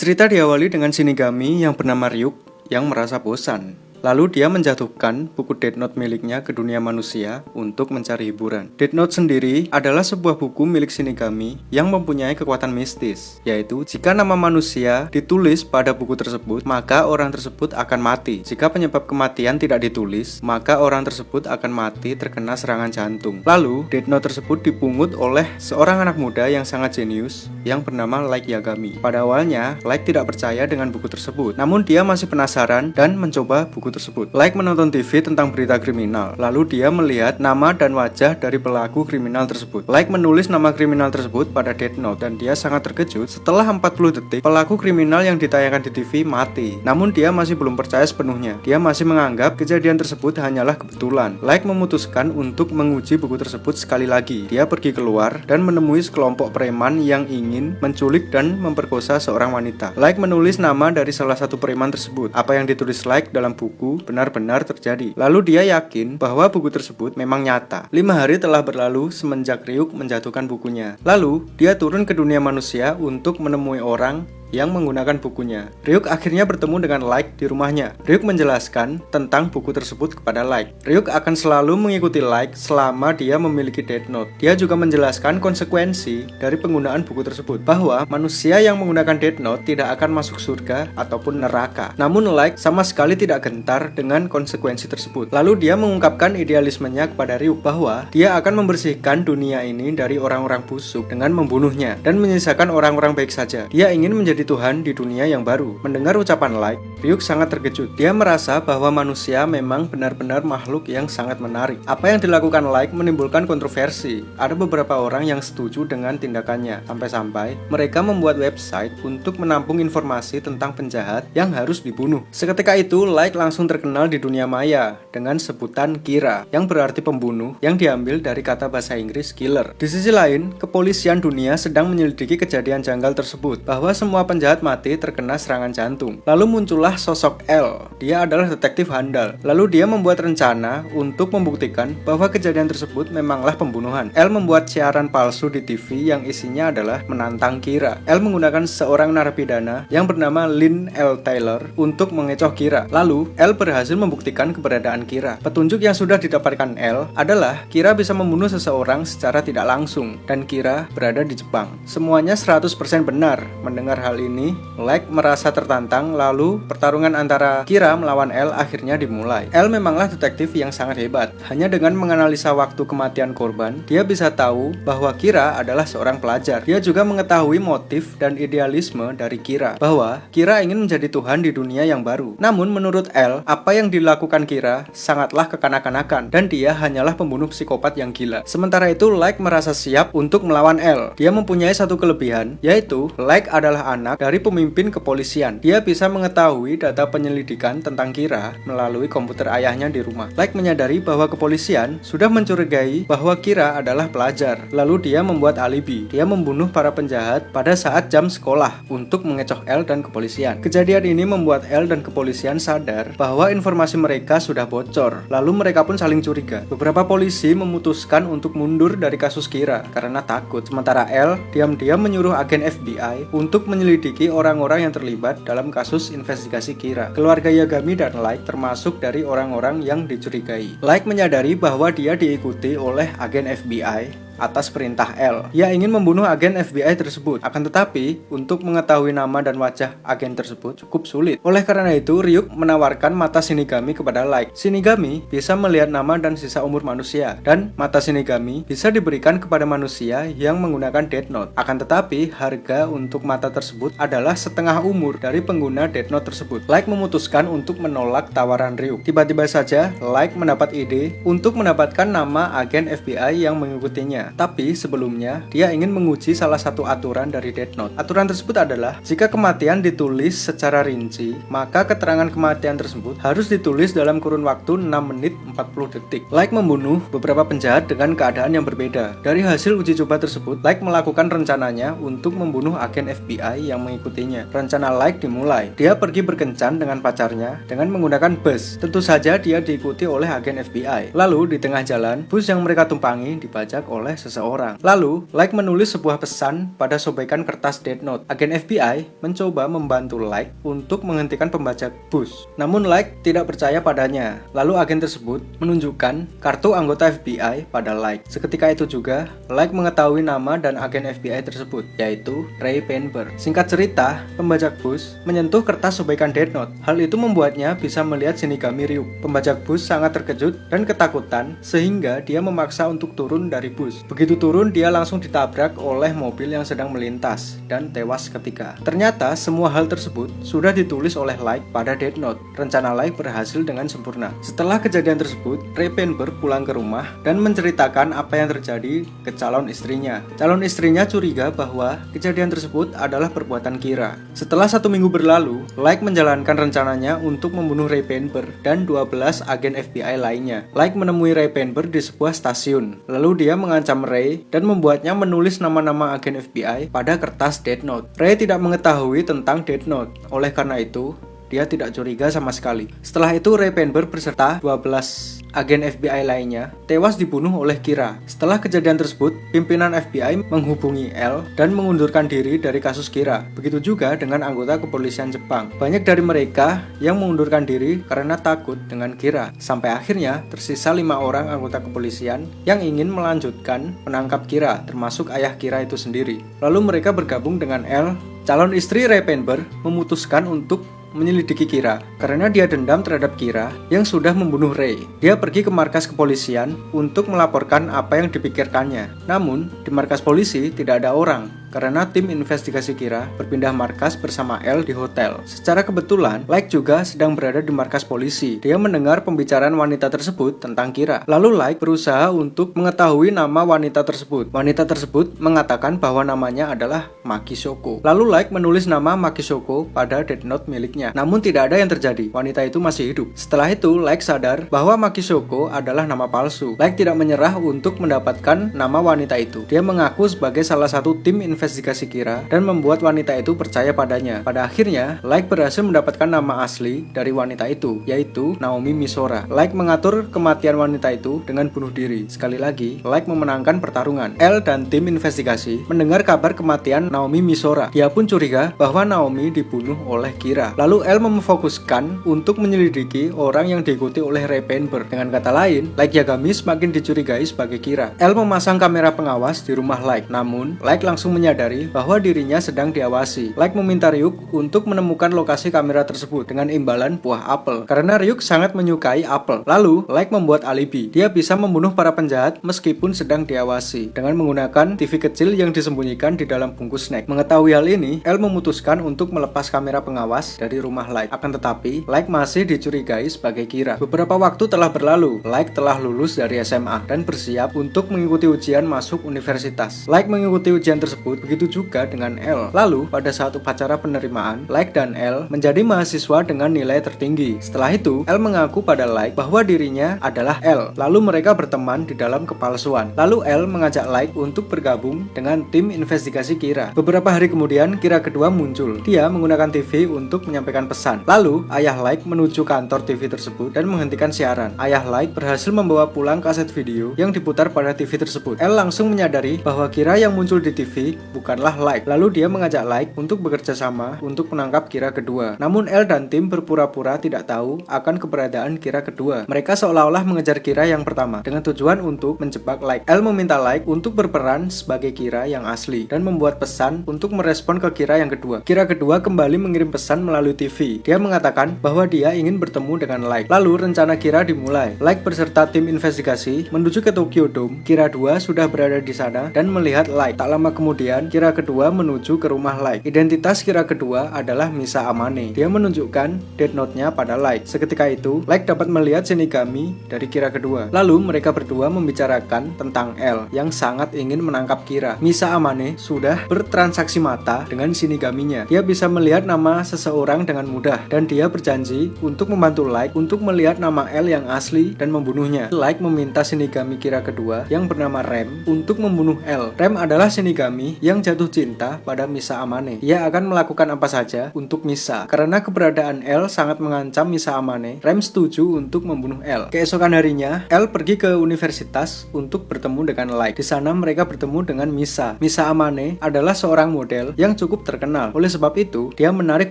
Cerita diawali dengan Shinigami yang bernama Ryuk yang merasa bosan. Lalu dia menjatuhkan buku Death Note miliknya ke dunia manusia untuk mencari hiburan. Death Note sendiri adalah sebuah buku milik Shinigami yang mempunyai kekuatan mistis, yaitu jika nama manusia ditulis pada buku tersebut, maka orang tersebut akan mati. Jika penyebab kematian tidak ditulis, maka orang tersebut akan mati terkena serangan jantung. Lalu, Death Note tersebut dipungut oleh seorang anak muda yang sangat jenius yang bernama Light Yagami. Pada awalnya, Light tidak percaya dengan buku tersebut, namun dia masih penasaran dan mencoba buku tersebut. Light menonton TV tentang berita kriminal, lalu dia melihat nama dan wajah dari pelaku kriminal tersebut. Light menulis nama kriminal tersebut pada Death Note dan dia sangat terkejut setelah 40 detik pelaku kriminal yang ditayangkan di TV mati. Namun dia masih belum percaya sepenuhnya. Dia masih menganggap kejadian tersebut hanyalah kebetulan. Light memutuskan untuk menguji buku tersebut sekali lagi. Dia pergi keluar dan menemui sekelompok preman yang ingin menculik dan memperkosa seorang wanita. Light menulis nama dari salah satu preman tersebut. Apa yang ditulis Light dalam buku benar-benar terjadi. Lalu dia yakin bahwa buku tersebut memang nyata. 5 hari telah berlalu semenjak Ryuk menjatuhkan bukunya. Lalu dia turun ke dunia manusia untuk menemui orang yang menggunakan bukunya. Ryuk akhirnya bertemu dengan Light di rumahnya. Ryuk menjelaskan tentang buku tersebut kepada Light. Ryuk akan selalu mengikuti Light selama dia memiliki Death Note. Dia juga menjelaskan konsekuensi dari penggunaan buku tersebut, bahwa manusia yang menggunakan Death Note tidak akan masuk surga ataupun neraka. Namun Light sama sekali tidak gentar dengan konsekuensi tersebut. Lalu dia mengungkapkan idealismenya kepada Ryuk bahwa dia akan membersihkan dunia ini dari orang-orang busuk dengan membunuhnya dan menyisakan orang-orang baik saja. Dia ingin menjadi Tuhan di dunia yang baru. Mendengar ucapan Light, Ryuk sangat terkejut. Dia merasa bahwa manusia memang benar-benar makhluk yang sangat menarik. Apa yang dilakukan Light menimbulkan kontroversi. Ada beberapa orang yang setuju dengan tindakannya, sampai-sampai mereka membuat website untuk menampung informasi tentang penjahat yang harus dibunuh. Seketika itu, Light langsung terkenal di dunia maya dengan sebutan Kira, yang berarti pembunuh, yang diambil dari kata bahasa Inggris killer. Di sisi lain, kepolisian dunia sedang menyelidiki kejadian janggal tersebut, bahwa semua penjahat mati terkena serangan jantung. Lalu muncullah sosok L. Dia adalah detektif handal. Lalu dia membuat rencana untuk membuktikan bahwa kejadian tersebut memanglah pembunuhan. L membuat siaran palsu di TV yang isinya adalah menantang Kira. L menggunakan seorang narapidana yang bernama Lynn L. Taylor untuk mengecoh Kira. Lalu L berhasil membuktikan keberadaan Kira. Petunjuk yang sudah didapatkan L adalah Kira bisa membunuh seseorang secara tidak langsung, dan Kira berada di Jepang. Semuanya 100% benar. Mendengar hal ini, Light merasa tertantang. Lalu pertarungan antara Kira melawan L akhirnya dimulai. L memanglah detektif yang sangat hebat. Hanya dengan menganalisa waktu kematian korban, dia bisa tahu bahwa Kira adalah seorang pelajar. Dia juga mengetahui motif dan idealisme dari Kira, bahwa Kira ingin menjadi Tuhan di dunia yang baru. Namun menurut L, apa yang dilakukan Kira sangatlah kekanak-kanakan, dan dia hanyalah pembunuh psikopat yang gila. Sementara itu, Light merasa siap untuk melawan L. Dia mempunyai satu kelebihan, yaitu Light adalah anak dari pemimpin kepolisian. Dia bisa mengetahui data penyelidikan tentang Kira melalui komputer ayahnya di rumah. Light menyadari bahwa kepolisian sudah mencurigai bahwa Kira adalah pelajar. Lalu dia membuat alibi. Dia membunuh para penjahat pada saat jam sekolah untuk mengecoh L dan kepolisian. Kejadian ini membuat L dan kepolisian sadar bahwa informasi mereka sudah bocor. Lalu mereka pun saling curiga. Beberapa polisi memutuskan untuk mundur dari kasus Kira karena takut. Sementara L diam-diam menyuruh agen FBI untuk menyelidiki orang-orang yang terlibat dalam kasus investigasi Kira. Keluarga Yagami dan Light termasuk dari orang-orang yang dicurigai. Light menyadari bahwa dia diikuti oleh agen FBI atas perintah L. Ia ingin membunuh agen FBI tersebut. Akan tetapi, untuk mengetahui nama dan wajah agen tersebut cukup sulit. Oleh karena itu, Ryuk menawarkan mata Shinigami kepada Light. Shinigami bisa melihat nama dan sisa umur manusia, dan mata Shinigami bisa diberikan kepada manusia yang menggunakan Death Note. Akan tetapi, harga untuk mata tersebut adalah setengah umur dari pengguna Death Note tersebut. Light memutuskan untuk menolak tawaran Ryuk. Tiba-tiba saja, Light mendapat ide untuk mendapatkan nama agen FBI yang mengikutinya. Tapi sebelumnya, dia ingin menguji salah satu aturan dari Death Note. Aturan tersebut adalah, jika kematian ditulis secara rinci, maka keterangan kematian tersebut harus ditulis dalam kurun waktu 6 menit 40 detik. Light membunuh beberapa penjahat dengan keadaan yang berbeda. Dari hasil uji coba tersebut, Light melakukan rencananya untuk membunuh agen FBI yang mengikutinya. Rencana Light dimulai. Dia pergi berkencan dengan pacarnya dengan menggunakan bus. Tentu saja dia diikuti oleh agen FBI. Lalu di tengah jalan, bus yang mereka tumpangi dibajak oleh oleh seseorang. Lalu, Like menulis sebuah pesan pada sobekan kertas Death Note. Agen FBI mencoba membantu Like untuk menghentikan pembajak bus. Namun Like tidak percaya padanya. Lalu agen tersebut menunjukkan kartu anggota FBI pada Like. Seketika itu juga, Like mengetahui nama dan agen FBI tersebut, yaitu Ray Penber. Singkat cerita, pembajak bus menyentuh kertas sobekan Death Note. Hal itu membuatnya bisa melihat Shinigami Ryuk. Pembajak bus sangat terkejut dan ketakutan sehingga dia memaksa untuk turun dari bus. Begitu turun, dia langsung ditabrak oleh mobil yang sedang melintas dan tewas seketika. Ternyata semua hal tersebut sudah ditulis oleh Like pada Death Note. Rencana Like berhasil dengan sempurna. Setelah kejadian tersebut, Ray Penber pulang ke rumah dan menceritakan apa yang terjadi ke calon istrinya. Calon istrinya curiga bahwa kejadian tersebut adalah perbuatan Kira. Setelah 1 minggu berlalu, Like menjalankan rencananya untuk membunuh Ray Penber dan 12 agen FBI lainnya. Like menemui Ray Penber di sebuah stasiun. Lalu dia mengancam Ray dan membuatnya menulis nama-nama agen FBI pada kertas Death Note. Ray tidak mengetahui tentang Death Note. Oleh karena itu, dia tidak curiga sama sekali. Setelah itu, Ray Penber beserta 12 agen FBI lainnya tewas dibunuh oleh Kira. Setelah kejadian tersebut, pimpinan FBI menghubungi L dan mengundurkan diri dari kasus Kira. Begitu juga dengan anggota kepolisian Jepang. Banyak dari mereka yang mengundurkan diri karena takut dengan Kira. Sampai akhirnya tersisa 5 orang anggota kepolisian yang ingin melanjutkan menangkap Kira, termasuk ayah Kira itu sendiri. Lalu mereka bergabung dengan L. Calon istri Ray Penber memutuskan untuk menyelidiki Kira karena dia dendam terhadap Kira yang sudah membunuh Ray. Dia pergi ke markas kepolisian untuk melaporkan apa yang dipikirkannya. Namun, di markas polisi tidak ada orang karena tim investigasi Kira berpindah markas bersama L di hotel. Secara kebetulan, Like juga sedang berada di markas polisi. Dia mendengar pembicaraan wanita tersebut tentang Kira. Lalu Like berusaha untuk mengetahui nama wanita tersebut. Wanita tersebut mengatakan bahwa namanya adalah Maki Shoko. Lalu Like menulis nama Maki Shoko pada Death Note miliknya. Namun tidak ada yang terjadi. Wanita itu masih hidup. Setelah itu, Like sadar bahwa Maki Shoko adalah nama palsu. Like tidak menyerah untuk mendapatkan nama wanita itu. Dia mengaku sebagai salah satu tim investigasi Kira dan membuat wanita itu percaya padanya. Pada akhirnya, Like berhasil mendapatkan nama asli dari wanita itu, yaitu Naomi Misora. Like mengatur kematian wanita itu dengan bunuh diri. Sekali lagi, Like memenangkan pertarungan. L dan tim investigasi mendengar kabar kematian Naomi Misora. Dia pun curiga bahwa Naomi dibunuh oleh Kira. Lalu L memfokuskan untuk menyelidiki orang yang diikuti oleh Ray Penber. Dengan kata lain, Like Yagami semakin dicurigai sebagai Kira. L memasang kamera pengawas di rumah Like. Namun, Like langsung menyadari bahwa dirinya sedang diawasi. Like meminta Ryuk untuk menemukan lokasi kamera tersebut dengan imbalan buah apel, karena Ryuk sangat menyukai apel. Lalu, Like membuat alibi. Dia bisa membunuh para penjahat meskipun sedang diawasi dengan menggunakan TV kecil yang disembunyikan di dalam bungkus snack. Mengetahui hal ini, L memutuskan untuk melepas kamera pengawas dari rumah Like. Akan tetapi, Like masih dicurigai sebagai Kira. Beberapa waktu telah berlalu. Like telah lulus dari SMA dan bersiap untuk mengikuti ujian masuk universitas. Like mengikuti ujian tersebut. Begitu juga dengan L. Lalu, pada saat upacara penerimaan, Like dan L menjadi mahasiswa dengan nilai tertinggi. Setelah itu, L mengaku pada Like bahwa dirinya adalah L. Lalu mereka berteman di dalam kepalsuan. Lalu L mengajak Like untuk bergabung dengan tim investigasi Kira. Beberapa hari kemudian, Kira kedua muncul. Dia menggunakan TV untuk menyampaikan pesan. Lalu, ayah Like menuju kantor TV tersebut dan menghentikan siaran. Ayah Like berhasil membawa pulang kaset video yang diputar pada TV tersebut. L langsung menyadari bahwa Kira yang muncul di TV bukanlah Like. Lalu dia mengajak Like untuk bekerja sama untuk menangkap Kira kedua. Namun L dan tim berpura-pura tidak tahu akan keberadaan Kira kedua. Mereka seolah-olah mengejar Kira yang pertama dengan tujuan untuk menjebak Like. L meminta Like untuk berperan sebagai Kira yang asli dan membuat pesan untuk merespon ke Kira yang kedua. Kira kedua kembali mengirim pesan melalui TV. Dia mengatakan bahwa dia ingin bertemu dengan Like. Lalu rencana Kira dimulai. Like beserta tim investigasi menuju ke Tokyo Dome. Kira 2 sudah berada di sana dan melihat Like. Tak lama kemudian, Kira kedua menuju ke rumah Like. Identitas Kira kedua adalah Misa Amane. Dia menunjukkan Death Note-nya pada Like. Seketika itu, Like dapat melihat Shinigami dari Kira kedua. Lalu mereka berdua membicarakan tentang L yang sangat ingin menangkap Kira. Misa Amane sudah bertransaksi mata dengan Shinigaminya. Dia bisa melihat nama seseorang dengan mudah dan dia berjanji untuk membantu Like untuk melihat nama L yang asli dan membunuhnya. Like meminta Shinigami Kira kedua yang bernama Rem untuk membunuh L. Rem adalah Shinigami yang yang jatuh cinta pada Misa Amane. Dia akan melakukan apa saja untuk Misa. Karena keberadaan L sangat mengancam Misa Amane, Rem setuju untuk membunuh L. Keesokan harinya, L pergi ke universitas untuk bertemu dengan Light. Di sana mereka bertemu dengan Misa. Misa Amane adalah seorang model yang cukup terkenal. Oleh sebab itu, dia menarik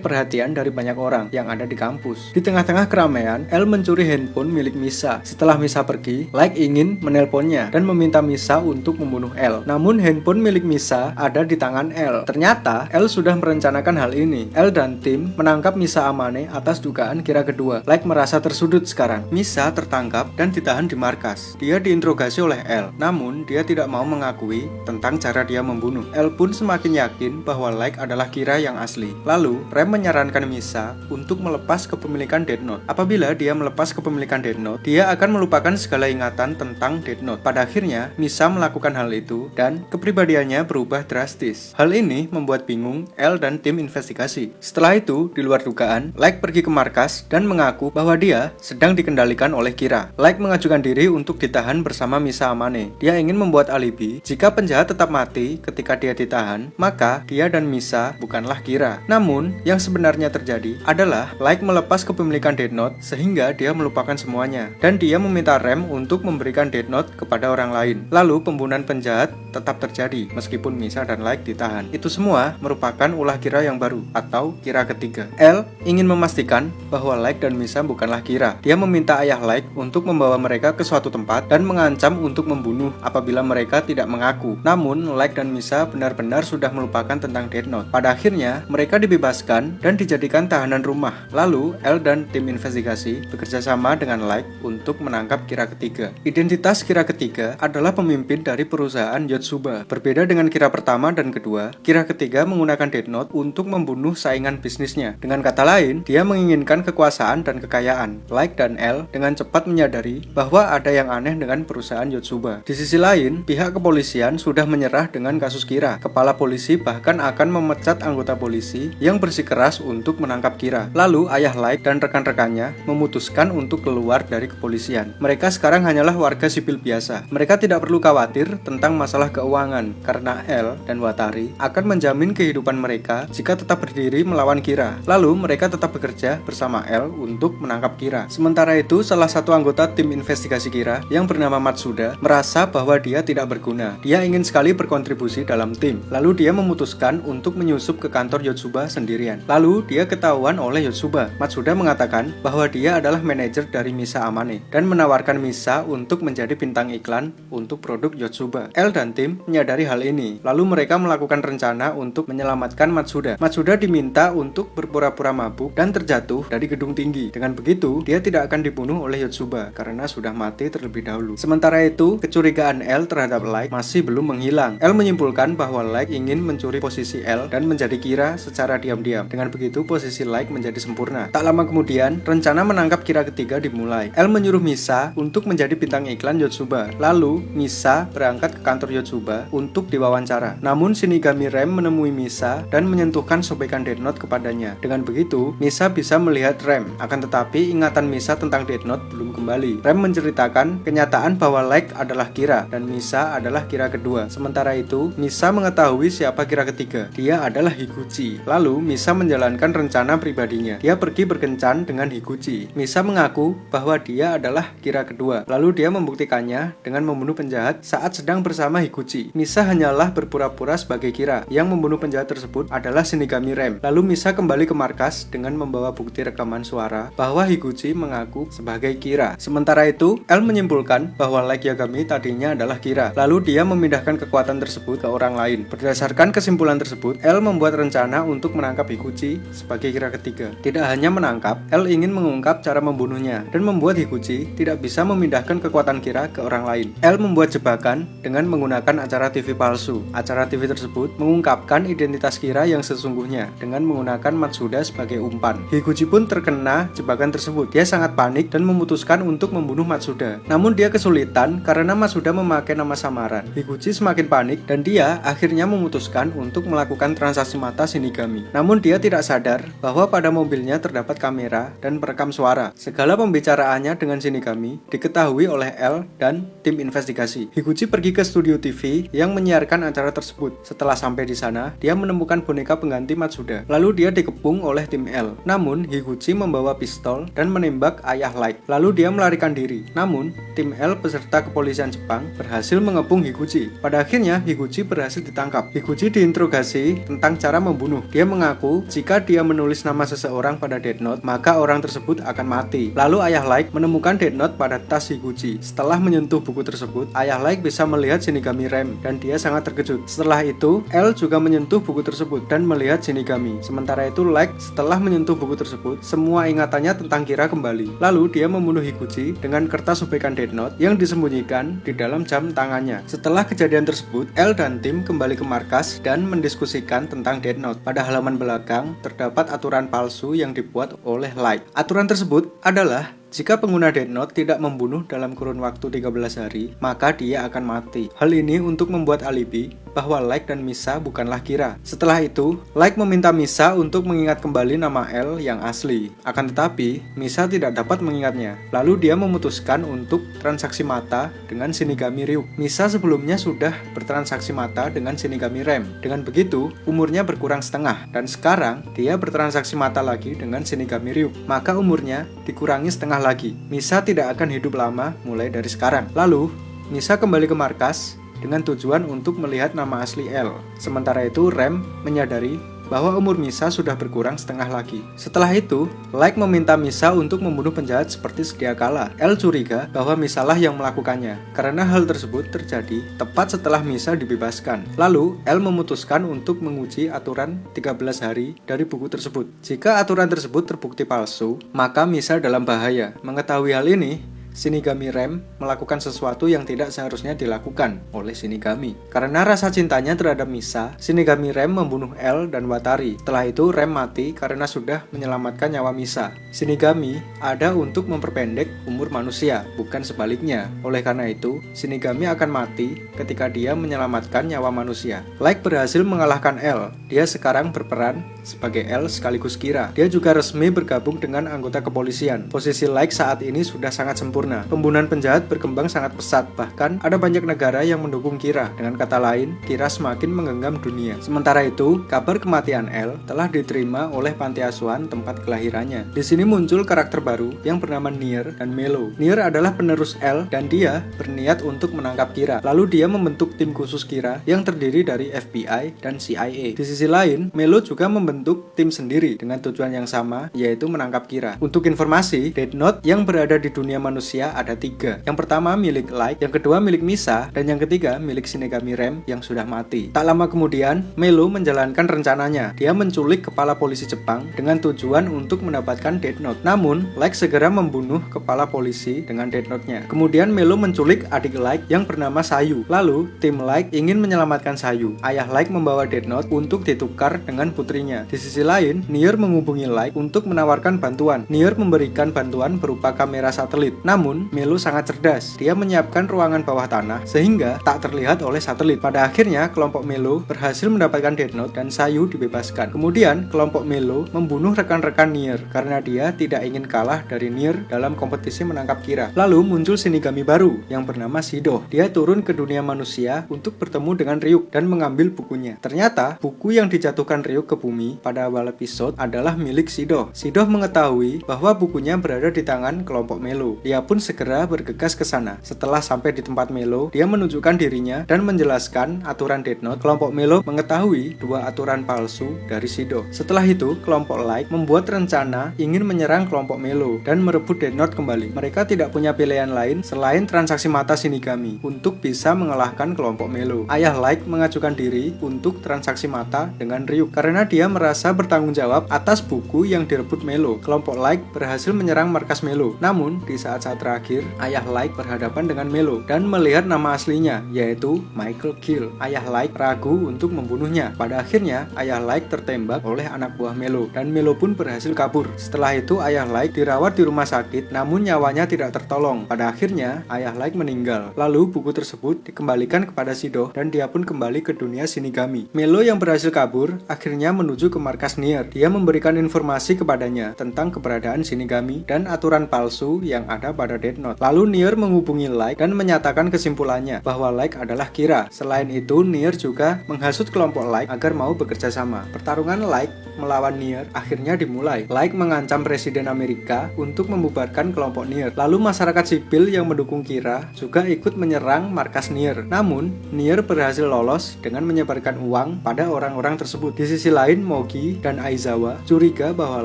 perhatian dari banyak orang yang ada di kampus. Di tengah-tengah keramaian, L mencuri handphone milik Misa. Setelah Misa pergi, Light ingin menelponnya dan meminta Misa untuk membunuh L. Namun handphone milik Misa ada di tangan L. Ternyata L sudah merencanakan hal ini. L dan tim menangkap Misa Amane atas dugaan kira kedua. Light merasa tersudut sekarang. Misa tertangkap dan ditahan di markas. Dia diinterogasi oleh L. Namun dia tidak mau mengakui tentang cara dia membunuh. L pun semakin yakin bahwa Light adalah Kira yang asli. Lalu Rem menyarankan Misa untuk melepas kepemilikan Death Note. Apabila dia melepas kepemilikan Death Note, dia akan melupakan segala ingatan tentang Death Note. Pada akhirnya Misa melakukan hal itu dan kepribadiannya berubah drastis. Hal ini membuat bingung L dan tim investigasi. Setelah itu, di luar dugaan, Light pergi ke markas dan mengaku bahwa dia sedang dikendalikan oleh Kira. Light mengajukan diri untuk ditahan bersama Misa Amane. Dia ingin membuat alibi jika penjahat tetap mati ketika dia ditahan, maka dia dan Misa bukanlah Kira. Namun, yang sebenarnya terjadi adalah Light melepas kepemilikan Death Note sehingga dia melupakan semuanya. Dan dia meminta Rem untuk memberikan Death Note kepada orang lain. Lalu pembunuhan penjahat tetap terjadi meskipun Misa dan Light ditahan. Itu semua merupakan ulah Kira yang baru atau Kira ketiga. L ingin memastikan bahwa Light dan Misa bukanlah Kira. Dia meminta ayah Light untuk membawa mereka ke suatu tempat dan mengancam untuk membunuh apabila mereka tidak mengaku. Namun Light dan Misa benar-benar sudah melupakan tentang Death Note. Pada akhirnya mereka dibebaskan dan dijadikan tahanan rumah. Lalu L dan tim investigasi bekerja sama dengan Light untuk menangkap Kira ketiga. Identitas Kira ketiga adalah pemimpin dari perusahaan Yotsuba. Berbeda dengan Kira pertama dan kedua, Kira ketiga menggunakan Death Note untuk membunuh saingan bisnisnya. Dengan kata lain, dia menginginkan kekuasaan dan kekayaan. Light dan L dengan cepat menyadari bahwa ada yang aneh dengan perusahaan Yotsuba. Di sisi lain, pihak kepolisian sudah menyerah dengan kasus Kira. Kepala polisi bahkan akan memecat anggota polisi yang bersikeras untuk menangkap Kira. Lalu ayah Light dan rekan-rekannya memutuskan untuk keluar dari kepolisian. Mereka sekarang hanyalah warga sipil biasa. Mereka tidak perlu khawatir tentang masalah keuangan karena L dan Watari akan menjamin kehidupan mereka jika tetap berdiri melawan Kira. Lalu mereka tetap bekerja bersama L untuk menangkap Kira. Sementara itu, salah satu anggota tim investigasi Kira yang bernama Matsuda merasa bahwa dia tidak berguna. Dia ingin sekali berkontribusi dalam tim. Lalu dia memutuskan untuk menyusup ke kantor Yotsuba sendirian. Lalu dia ketahuan oleh Yotsuba. Matsuda mengatakan bahwa dia adalah manajer dari Misa Amane dan menawarkan Misa untuk menjadi bintang iklan untuk produk Yotsuba. L dan tim menyadari hal ini. Lalu mereka melakukan rencana untuk menyelamatkan Matsuda. Matsuda diminta untuk berpura-pura mabuk dan terjatuh dari gedung tinggi. Dengan begitu, dia tidak akan dibunuh oleh Yotsuba karena sudah mati terlebih dahulu. Sementara itu, kecurigaan L terhadap Light masih belum menghilang. L menyimpulkan bahwa Light ingin mencuri posisi L dan menjadi Kira secara diam-diam. Dengan begitu, posisi Light menjadi sempurna. Tak lama kemudian, rencana menangkap Kira ketiga dimulai. L menyuruh Misa untuk menjadi bintang iklan Yotsuba. Lalu, Misa berangkat ke kantor Yotsuba untuk diwawancara. Namun, Shinigami Rem menemui Misa dan menyentuhkan sobekan Death Note kepadanya. Dengan begitu, Misa bisa melihat Rem. Akan tetapi, ingatan Misa tentang Death Note belum kembali. Rem menceritakan kenyataan bahwa Light adalah Kira dan Misa adalah Kira kedua. Sementara itu, Misa mengetahui siapa Kira ketiga. Dia adalah Higuchi. Lalu, Misa menjalankan rencana pribadinya. Dia pergi berkencan dengan Higuchi. Misa mengaku bahwa dia adalah Kira kedua. Lalu dia membuktikannya dengan membunuh penjahat saat sedang bersama Higuchi. Misa hanyalah berpura-pura sebagai Kira. Yang membunuh penjahat tersebut adalah Shinigami Rem. Lalu Misa kembali ke markas dengan membawa bukti rekaman suara bahwa Higuchi mengaku sebagai Kira. Sementara itu, L menyimpulkan bahwa Light Yagami tadinya adalah Kira. Lalu dia memindahkan kekuatan tersebut ke orang lain. Berdasarkan kesimpulan tersebut, L membuat rencana untuk menangkap Higuchi sebagai Kira ketiga. Tidak hanya menangkap, L ingin mengungkap cara membunuhnya dan membuat Higuchi tidak bisa memindahkan kekuatan Kira ke orang lain. L membuat jebakan dengan menggunakan acara TV palsu. Acara TV tersebut mengungkapkan identitas Kira yang sesungguhnya dengan menggunakan Matsuda sebagai umpan. Higuchi pun terkena jebakan tersebut. Dia sangat panik dan memutuskan untuk membunuh Matsuda. Namun dia kesulitan karena Matsuda memakai nama samaran. Higuchi semakin panik dan dia akhirnya memutuskan untuk melakukan transaksi mata Shinigami. Namun dia tidak sadar bahwa pada mobilnya terdapat kamera dan perekam suara. Segala pembicaraannya dengan Shinigami diketahui oleh L dan tim investigasi. Higuchi pergi ke studio TV yang menyiarkan acara tersebut tersebut. Setelah sampai di sana, dia menemukan boneka pengganti Matsuda. Lalu dia dikepung oleh tim L. Namun, Higuchi membawa pistol dan menembak ayah Light. Lalu dia melarikan diri. Namun, tim L beserta kepolisian Jepang berhasil mengepung Higuchi. Pada akhirnya, Higuchi berhasil ditangkap. Higuchi diinterogasi tentang cara membunuh. Dia mengaku jika dia menulis nama seseorang pada Death Note, maka orang tersebut akan mati. Lalu ayah Light menemukan Death Note pada tas Higuchi. Setelah menyentuh buku tersebut, ayah Light bisa melihat Shinigami Rem dan dia sangat terkejut. Setelah itu, L juga menyentuh buku tersebut dan melihat Shinigami. Sementara itu, Light setelah menyentuh buku tersebut, semua ingatannya tentang Kira kembali. Lalu dia membunuh Higuchi dengan kertas sobekan Death Note yang disembunyikan di dalam jam tangannya. Setelah kejadian tersebut, L dan tim kembali ke markas dan mendiskusikan tentang Death Note. Pada halaman belakang terdapat aturan palsu yang dibuat oleh Light. Aturan tersebut adalah jika pengguna Death Note tidak membunuh dalam kurun waktu 13 hari, maka dia akan mati. Hal ini untuk membuat alibi bahwa Light dan Misa bukanlah Kira. Setelah itu, Light meminta Misa untuk mengingat kembali nama L yang asli. Akan tetapi, Misa tidak dapat mengingatnya. Lalu dia memutuskan untuk transaksi mata dengan Shinigami Ryuk. Misa sebelumnya sudah bertransaksi mata dengan Shinigami Rem. Dengan begitu, umurnya berkurang setengah. Dan sekarang, dia bertransaksi mata lagi dengan Shinigami Ryuk. Maka umurnya dikurangi setengah lagi. Misa tidak akan hidup lama mulai dari sekarang. Lalu, Misa kembali ke markas dengan tujuan untuk melihat nama asli L. Sementara itu, Rem menyadari bahwa umur Misa sudah berkurang setengah lagi. Setelah itu, Light meminta Misa untuk membunuh penjahat seperti sedia kala. L curiga bahwa Misalah yang melakukannya, karena hal tersebut terjadi tepat setelah Misa dibebaskan. Lalu, L memutuskan untuk menguji aturan 13 hari dari buku tersebut. Jika aturan tersebut terbukti palsu, maka Misa dalam bahaya. Mengetahui hal ini, Shinigami Rem melakukan sesuatu yang tidak seharusnya dilakukan oleh Shinigami. Karena rasa cintanya terhadap Misa, Shinigami Rem membunuh L dan Watari. Setelah itu, Rem mati karena sudah menyelamatkan nyawa Misa. Shinigami ada untuk memperpendek umur manusia, bukan sebaliknya. Oleh karena itu, Shinigami akan mati ketika dia menyelamatkan nyawa manusia. Light berhasil mengalahkan L. Dia sekarang berperan sebagai L sekaligus Kira. Dia juga resmi bergabung dengan anggota kepolisian. Posisi Light saat ini sudah sangat sempurna. Pembunuhan penjahat berkembang sangat pesat, bahkan ada banyak negara yang mendukung Kira. Dengan kata lain, Kira semakin menggenggam dunia. Sementara itu, kabar kematian L telah diterima oleh panti asuhan tempat kelahirannya. Di sini muncul karakter baru yang bernama Nier dan Melo. Nier adalah penerus L dan dia berniat untuk menangkap Kira. Lalu dia membentuk tim khusus Kira yang terdiri dari FBI dan CIA. Di sisi lain, Melo juga membentuk tim sendiri dengan tujuan yang sama, yaitu menangkap Kira. Untuk informasi, Death Note yang berada di dunia manusia ada 3. Yang pertama milik Light, yang kedua milik Misa, dan yang ketiga milik Shinigami Rem yang sudah mati. Tak lama kemudian, Melo menjalankan rencananya. Dia menculik kepala polisi Jepang dengan tujuan untuk mendapatkan Death Note. Namun, Light segera membunuh kepala polisi dengan Death Note-nya. Kemudian Melo menculik adik Light yang bernama Sayu. Lalu, tim Light ingin menyelamatkan Sayu. Ayah Light membawa Death Note untuk ditukar dengan putrinya. Di sisi lain, Nier menghubungi Light untuk menawarkan bantuan. Nier memberikan bantuan berupa kamera satelit. Namun, Melo sangat cerdas. Dia menyiapkan ruangan bawah tanah sehingga tak terlihat oleh satelit. Pada akhirnya, kelompok Melo berhasil mendapatkan Death Note dan Sayu dibebaskan. Kemudian, kelompok Melo membunuh rekan-rekan Nier karena dia tidak ingin kalah dari Nier dalam kompetisi menangkap Kira. Lalu muncul Shinigami baru yang bernama Shido. Dia turun ke dunia manusia untuk bertemu dengan Ryuk dan mengambil bukunya. Ternyata, buku yang dijatuhkan Ryuk ke bumi pada awal episode adalah milik Shido. Shido mengetahui bahwa bukunya berada di tangan kelompok Melo. Dia pun segera bergegas ke sana. Setelah sampai di tempat Melo, dia menunjukkan dirinya dan menjelaskan aturan Death Note. Kelompok Melo mengetahui 2 aturan palsu dari Shido. Setelah itu, kelompok Light membuat rencana ingin menyerang kelompok Melo dan merebut Death Note kembali. Mereka tidak punya pilihan lain selain transaksi mata Shinigami untuk bisa mengalahkan kelompok Melo. Ayah Light mengajukan diri untuk transaksi mata dengan Ryuk karena dia merasa bertanggung jawab atas buku yang direbut Melo. Kelompok Light berhasil menyerang markas Melo. Namun, di saat-saat terakhir, ayah Light berhadapan dengan Melo dan melihat nama aslinya, yaitu Michael Gill. Ayah Light ragu untuk membunuhnya. Pada akhirnya, ayah Light tertembak oleh anak buah Melo dan Melo pun berhasil kabur. Setelah itu, ayah Light dirawat di rumah sakit, namun nyawanya tidak tertolong. Pada akhirnya, ayah Light meninggal. Lalu, buku tersebut dikembalikan kepada Shido dan dia pun kembali ke dunia Shinigami. Melo yang berhasil kabur akhirnya menuju ke markas Nier. Dia memberikan informasi kepadanya tentang keberadaan Shinigami dan aturan palsu yang ada pada kepada Death Note. Lalu Nier menghubungi Light dan menyatakan kesimpulannya bahwa Light adalah Kira. Selain itu, Nier juga menghasut kelompok Light agar mau bekerja sama. Pertarungan Light melawan Nier akhirnya dimulai. Light mengancam Presiden Amerika untuk membubarkan kelompok Nier. Lalu masyarakat sipil yang mendukung Kira juga ikut menyerang markas Nier. Namun, Nier berhasil lolos dengan menyebarkan uang pada orang-orang tersebut. Di sisi lain, Mogi dan Aizawa curiga bahwa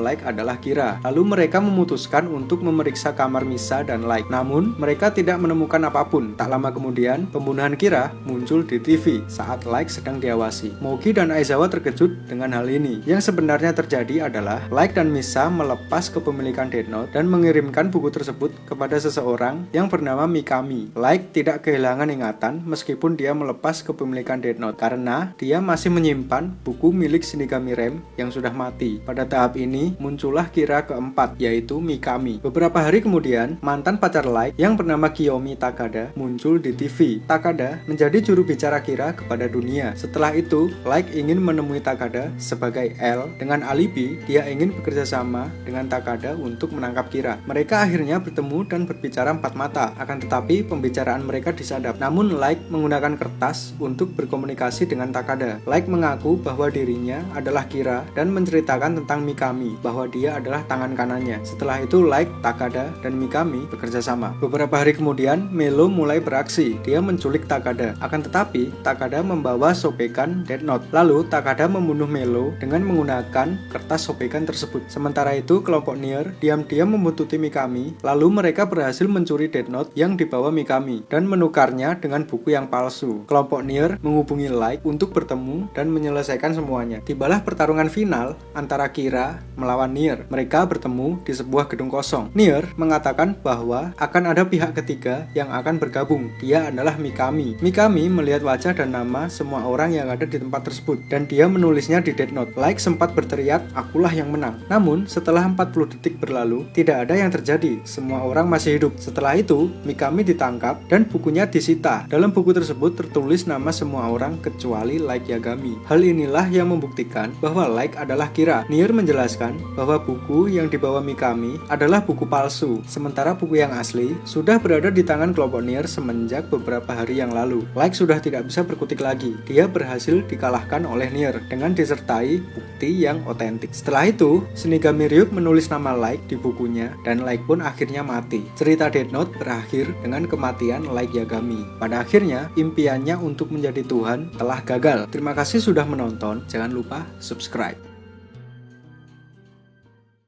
Light adalah Kira. Lalu mereka memutuskan untuk memeriksa kamar Misa dan Light. Namun, mereka tidak menemukan apapun. Tak lama kemudian, pembunuhan Kira muncul di TV saat Light sedang diawasi. Mogi dan Aizawa terkejut dengan hal ini. Yang sebenarnya terjadi adalah Light dan Misa melepas kepemilikan Death Note dan mengirimkan buku tersebut kepada seseorang yang bernama Mikami. Light tidak kehilangan ingatan meskipun dia melepas kepemilikan Death Note karena dia masih menyimpan buku milik Shinigami Rem yang sudah mati. Pada tahap ini muncullah Kira keempat, yaitu Mikami. Beberapa hari kemudian, mantan pacar Light yang bernama Kiyomi Takada muncul di TV. Takada menjadi juru bicara Kira kepada dunia. Setelah itu, Light ingin menemui Takada sebagai L. Dengan alibi, dia ingin bekerja sama dengan Takada untuk menangkap Kira. Mereka akhirnya bertemu dan berbicara empat mata. Akan tetapi, pembicaraan mereka disadap. Namun, Light menggunakan kertas untuk berkomunikasi dengan Takada. Light mengaku bahwa dirinya adalah Kira dan menceritakan tentang Mikami, bahwa dia adalah tangan kanannya. Setelah itu, Light, Takada, dan Mikami bekerja sama. Beberapa hari kemudian, Melo mulai beraksi. Dia menculik Takada. Akan tetapi, Takada membawa sobekan Death Note. Lalu, Takada membunuh Melo dengan menggunakan kertas sobekan tersebut. Sementara itu, kelompok Nier diam-diam membuntuti Mikami. Lalu mereka berhasil mencuri Death Note yang dibawa Mikami dan menukarnya dengan buku yang palsu. Kelompok Nier menghubungi Light untuk bertemu dan menyelesaikan semuanya. Tibalah pertarungan final antara Kira melawan Nier. Mereka bertemu di sebuah gedung kosong. Nier mengatakan bahwa akan ada pihak ketiga yang akan bergabung. Dia adalah Mikami. Mikami melihat wajah dan nama semua orang yang ada di tempat tersebut dan dia menulisnya di Death Note. Light sempat berteriak, "Akulah yang menang." Namun, setelah 40 detik berlalu, tidak ada yang terjadi. Semua orang masih hidup. Setelah itu, Mikami ditangkap dan bukunya disita. Dalam buku tersebut tertulis nama semua orang kecuali Light Yagami. Hal inilah yang membuktikan bahwa Light adalah Kira. Nier menjelaskan bahwa buku yang dibawa Mikami adalah buku palsu, sementara buku yang asli sudah berada di tangan kelompok Nier semenjak beberapa hari yang lalu. Light sudah tidak bisa berkutik lagi. Dia berhasil dikalahkan oleh Nier dengan disertai bukti yang otentik. Setelah itu, Shinigami Ryuk menulis nama Light di bukunya dan Light pun akhirnya mati. Cerita Death Note berakhir dengan kematian Light Yagami. Pada akhirnya, impiannya untuk menjadi Tuhan telah gagal. Terima kasih sudah menonton. Jangan lupa subscribe.